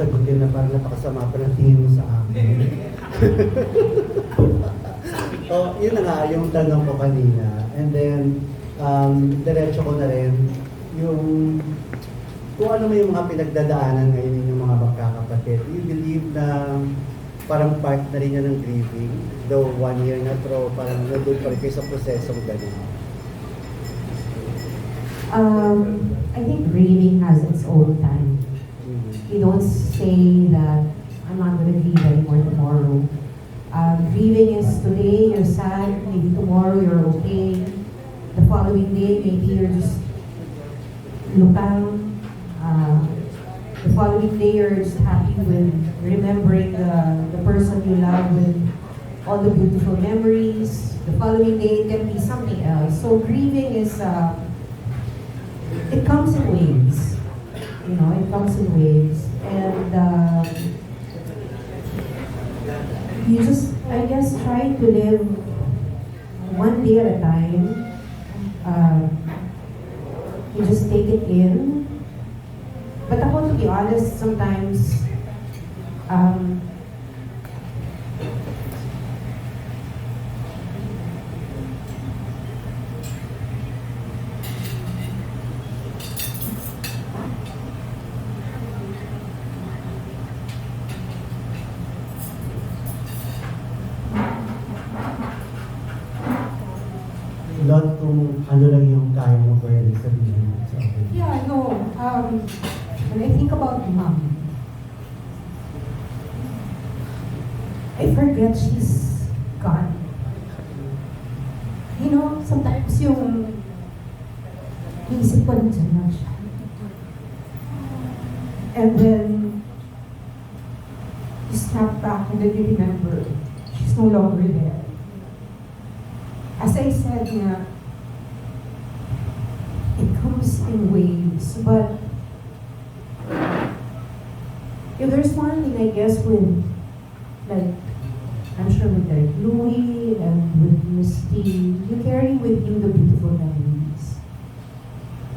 sagutin na parang napakasama pa ng tingin mo sa akin. Oh, yun na nga, yung tanong ko kanina. And then, diretso ko na rin, yung kung ano may mga pinagdadaanan ngayon yung mga magkakapatid. Do you believe na parang part na rin yan ng grieving? Though 1 year na, pero parang nandun pa rin kayo sa prosesong gano'n. I think grieving has its own time. You don't say that I'm not going to grieve anymore tomorrow. Grieving is today you're sad, maybe tomorrow you're okay. The following day maybe you're just lutang. The following day you're just happy with remembering the person you love with all the beautiful memories. The following day it can be something else. So grieving is it comes in waves. You know, it comes in waves. And you just, I guess, try to live one day at a time. You just take it in. But ako, to be honest, sometimes, Lot kung ano lang yung kaya mo pwede sabihin sa akin. yeah, no. When I think about mom, I forget she's gone. You know, sometimes yung isip ko nandiyan lang siya. And then, you snap back and then you remember she's no longer there. As I said nga, it comes in waves, but if there's one thing I guess with, like, I'm sure with Derek Louie and with Misty, you carry with you the beautiful memories.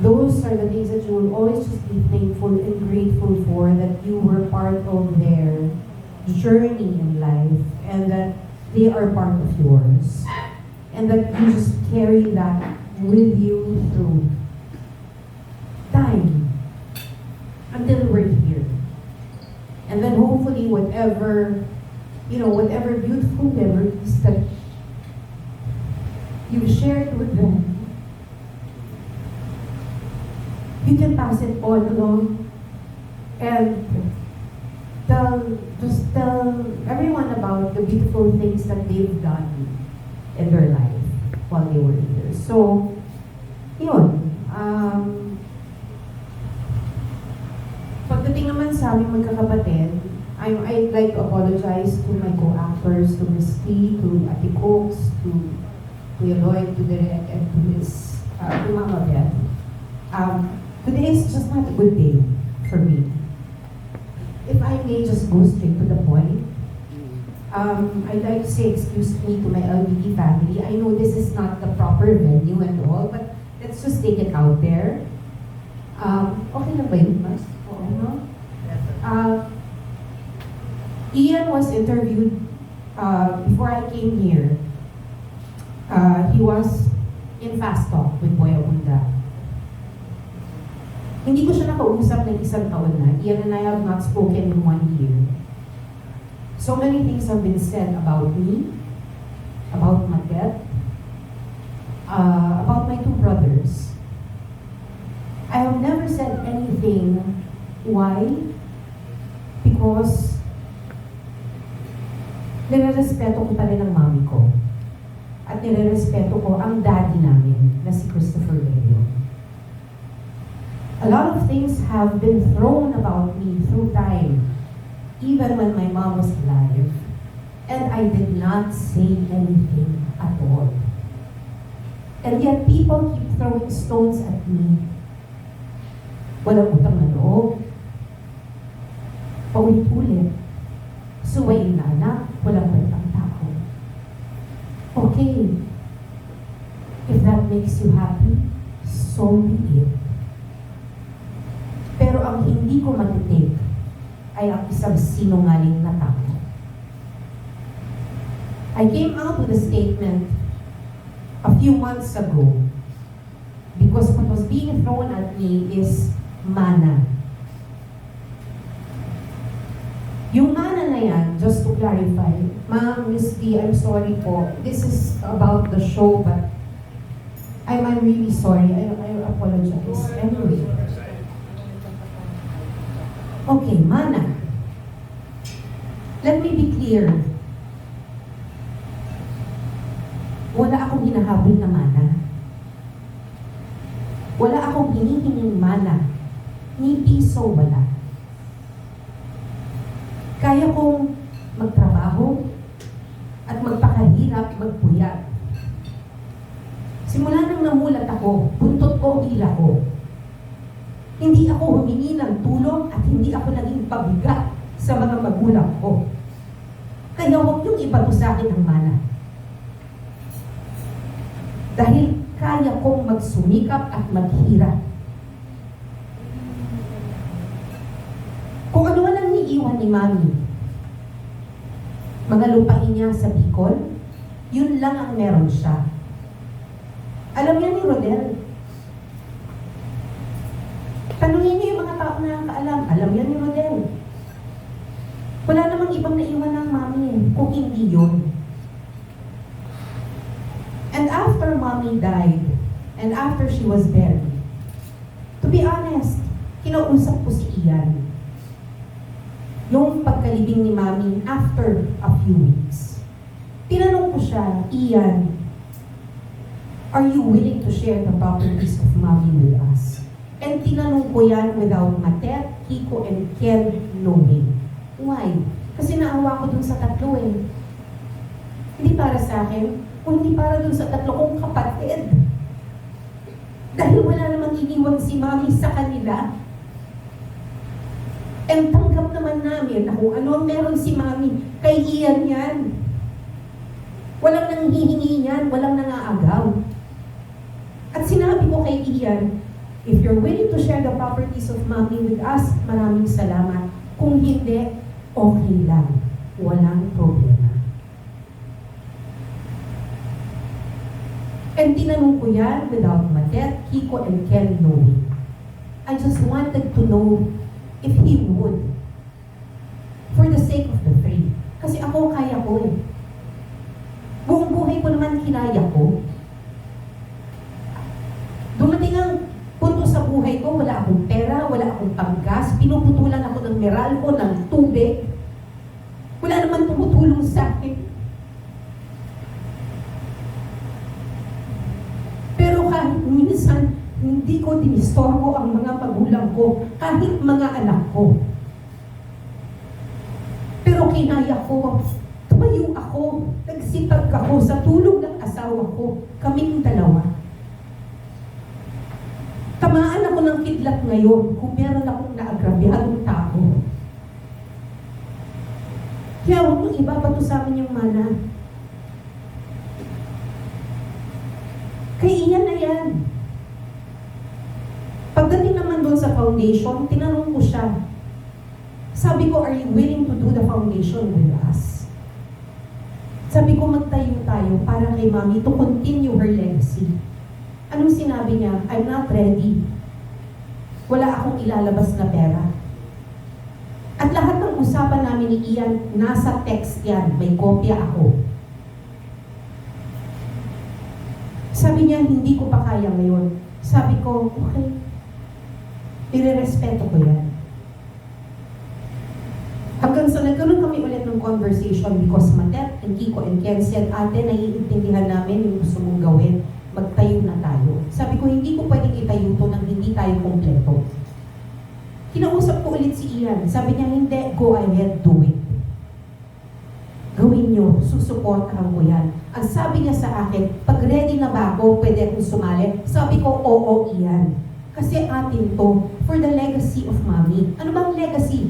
Those are the things that you will always just be thankful and grateful for, that you were part of their journey in life and that they are part of yours. And that you just carry that with you through time until we're here. And then hopefully whatever, you know, whatever beautiful memories that you shared with them, you can pass it on along and just tell everyone about the beautiful things that they've done in their life while they were here. So, yun. Pagdating naman sa aming magkakapatid, I'd like to apologize to my co-actors, to Miss T, to Ate Cooks, to Kuya Lloyd, to Derek, and to Mama Beth. Today is just not a good day for me. If I may just go straight to the point, I'd like to say excuse me to my LBT family. I know this is not the proper venue and all, but let's just take it out there. Okay na ba yun, Mas? Oo, no? Ian was interviewed before I came here. He was in Fast Talk with Boy Abunda. Hindi ko siya nakausap ng isang taon na. Ian and I have not spoken in 1 year. So many things have been said about me, about Matet, about my two brothers. I have never said anything. Why? Because nire-respeto ko pa rin ang mami ko. At nire-respeto ko ang daddy namin na si Christopher Leo. A lot of things have been thrown about me through time, even when my mom was alive, and I did not say anything at all. And yet people keep throwing stones at me. Walang utang na loob. Paulit-ulit. Suwayin na anak, walang kwentang tao. Okay. If that makes you happy, so be it. Pero ang hindi ko matitake ay ang isang sinungaling na tao. I came out with a statement a few months ago because what was being thrown at me is mana. Yung mana na yan, just to clarify, Ma'am, Miss D, I'm sorry po. This is about the show, but I'm really sorry. I apologize. Anyway. Okay, mana. Let me be clear. Wala akong hinahabol na mana. Wala akong hinihinging mana. Ni piso wala. Kaya kong magtrabaho at magpakahirap, magpuyat. Simula nang namulat ako, buntot ko, hila ko. Hindi ako humingi ng tulong at hindi ako naging pabigat sa mga magulang ko. Kaya huwag niyong ibato sa akin ang mana. Dahil kaya kong magsumikap at maghirap. Kung ano man ang niiwan ni Mami, mga lupain niya sa Bicol, yun lang ang meron siya. Alam niya ni Rodel. Tanungin niyo yung mga tao na nakakaalam. Alam niya ni Rodel. Wala namang ibang naiwan ng Mami kung hindi yun. And after Mommy died, and after she was buried, to be honest, kinausap ko si Ian. Noong pagkalibing ni Mommy, after a few weeks, tinanong ko siya, Ian, are you willing to share the properties of Mommy with us? And tinanong ko yan without Matet, Kiko, and Ken knowing. Why? Kasi naawa ko dun sa tatlo eh. Hindi para sa akin, kung hindi para dun sa tatlo kong kapatid. Dahil wala namang iniwan si Mommy sa kanila. And tanggap naman namin na kung ano ang meron si Mommy, kay Ian yan. Walang nanghihingi yan, walang nangaagaw. At sinabi ko kay Ian, if you're willing to share the properties of Mommy with us, maraming salamat. Kung hindi, okay lang. Walang problema. And tinanong ko yan without Matet, Kiko, and Ken knowing. I just wanted to know if he would. For the sake of the three. Kasi ako, kaya ko eh. Buong buhay ko naman kinaya ko. Dumating ang punto sa buhay ko, wala akong pera, wala akong panggas, pinuputulan ako ng Meralco, ng tubig. Wala naman tumutulong sa akin. Pero kahit minsan, hindi ko dinistorbo ang mga magulang ko, kahit mga anak ko. Pero kinaya ko, tumayo ako, nagsipag ako sa tulong ng asawa ko, kaming dalawa. Tamaan ako ng kidlat ngayon kung meron akong naagrabihadong tao. Kaya huwag mong ibabato sa amin yung mana. Kay Ian na yan. Pagdating naman doon sa foundation, tinanong ko siya. Sabi ko, are you willing to do the foundation with us? Sabi ko, magtayo tayo para kay Mommy to continue her legacy. Anong sinabi niya? I'm not ready. Wala akong ilalabas na pera. At lahat ng usapan namin ni Ian, nasa text yan. May kopya ako. Sabi niya, hindi ko pa kaya ngayon. Sabi ko, okay. Irerespeto ko yan. Hanggang sa nagkaroon kami ulit ng conversation because Matet and Kiko and Ken said, ate, naiintindihan namin yung gusto mong gawin. Magtayo na tayo. Sabi ko, hindi ko pwedeng itayo to nang hindi tayo kompleto. Kinausap ko ulit si Ian. Sabi niya, hindi, go ahead, do it. Gawin nyo, susuportahan ko yan. Ang sabi niya sa akin, pag ready na ba ako, pwede akong sumali? Sabi ko, oo, Ian. Kasi atin to, for the legacy of Mommy. Ano bang legacy?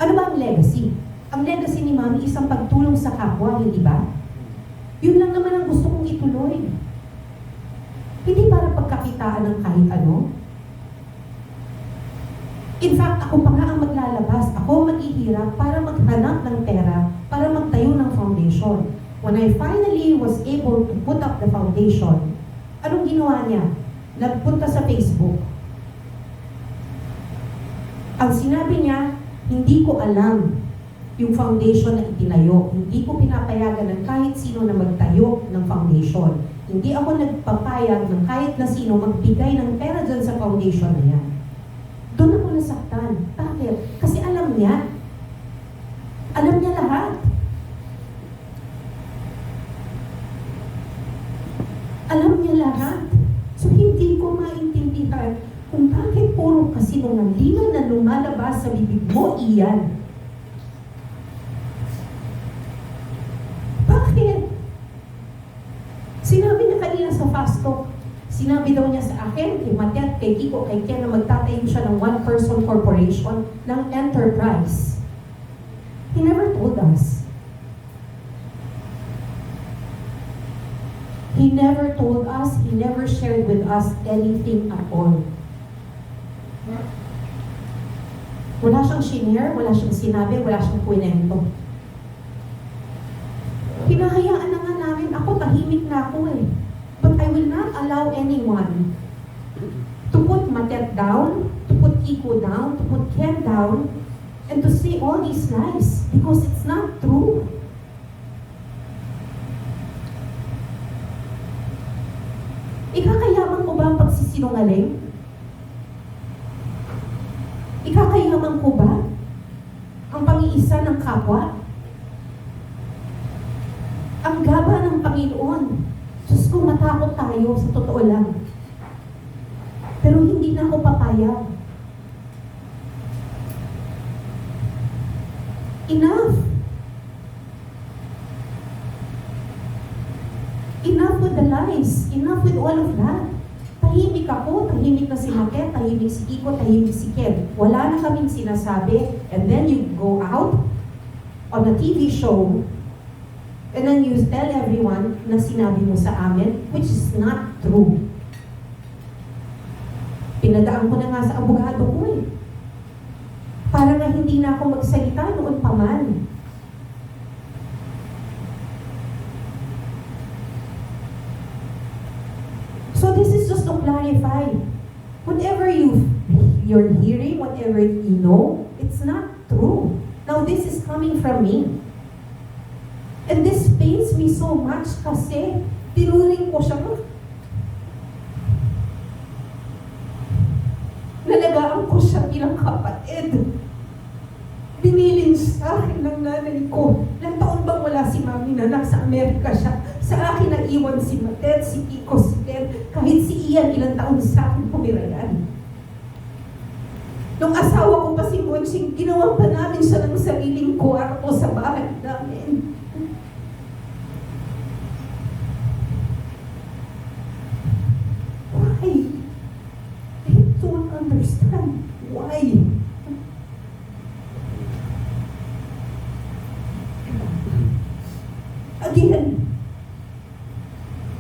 Ano bang legacy? Ang legacy ni Mommy, isang pagtulong sa kapwa, hindi ba? Yun lang naman ang gusto kong ituloy. Hindi para pagkakitaan ng kahit ano. In fact, ako pa nga ang maglalabas sila para maghanap ng pera, para magtayo ng foundation. When I finally was able to put up the foundation, anong ginawa niya? Nagpunta sa Facebook. Ang sinabi niya, hindi ko alam yung foundation na itinayo. Hindi ko pinapayagan ng kahit sino na magtayo ng foundation. Hindi ako nagpapayag ng kahit na sino magbigay ng pera dyan sa foundation na yan. Doon ako nasaktan. Bakit? Kasi alam niya. Alam niya lahat. Alam niya lahat. So hindi ko maintindihan kung bakit puro kasinungalingan na lumalabas sa bibig mo, iyan. Bakit? Sinabi niya kanina sa fast talk, sinabi daw niya sa akin, kay Matet, kay Kiko, kay Ken, na magtatayo siya ng one-person corporation ng enterprise. He never told us. He never told us, he never shared with us anything at all. Wala siyang shinare, wala siyang sinabi, wala siyang kwento. Hinahayaan na nga namin, ako tahimik na ako eh. But I will not allow anyone to put Matet down, to put Kiko down, to put Ken down, and to say all these lies because it's not true. Ikakayaman ko ba ang pagsisinungaling? Ikakayaman ko ba ang pang-iisa ng kapwa? Ang gaba ng Panginoon. Diyos ko, matakot tayo sa totoo lang. Pero hindi na ako papayag. Enough. Enough with the lies. Enough with all of that. Tahimik ako, tahimik na si Matet, tahimik si Kiko, tahimik si Ken. Wala na kaming sinasabi. And then you go out on a TV show and then you tell everyone na sinabi mo sa amin, which is not true. Pinadaan ko na nga sa abogado ko eh. Para nga hindi na ako magsalita noon pa man. So this is just to clarify. Whatever you're hearing, whatever you know, it's not true. Now this is coming from me. And this pains me so much kasi tinuring ko siya. Nalagaan ko siya bilang kapatid. Binilin sa akin ng nanay ko. Ilang taon bang wala si Mami na nasa Amerika siya? Sa akin naiwan si Matet, si Kiko, si Ken, kahit si Ian, ilang taon sa akin pumira yan. Nung asawa ko pa si Monching, ginawa pa namin siya ng sariling kwarto sa bahay namin. Why? I don't understand. Why? Again,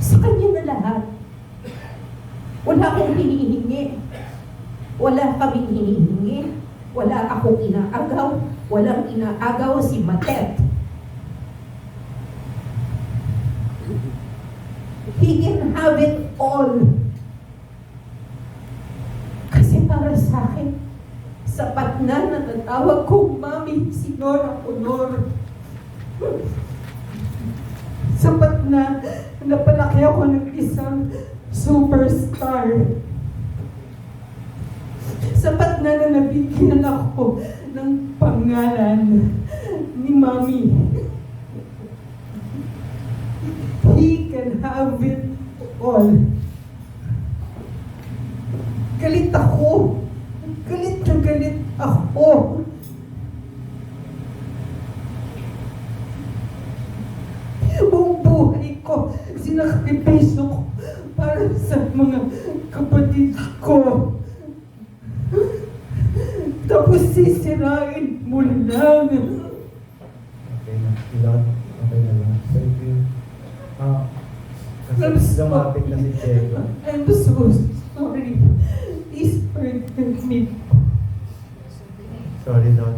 sa kanya na lahat. Wala akong hinihingi. Wala kaming hinihingi. Wala akong inaagaw. Walang inaagaw si Matet. He can have it all. Kasi para sa akin, sapat na natatawag kong Mami si Nora Honor. Sapat na napalaki ako ng isang superstar. Sapat na nabigyan ako ng pangalan ni Mami. He can have it all. Galit ako. Galit na galit ako. Buong buhay ko, sinakripisyo ko para sa mga kapatid ko. Tapos sisirain mo lang. Okay na. Ilan? Okay na lang. Thank you. Kasi lumapit na si Diego. I'm so sorry. Please forgive me. Sorry, Don.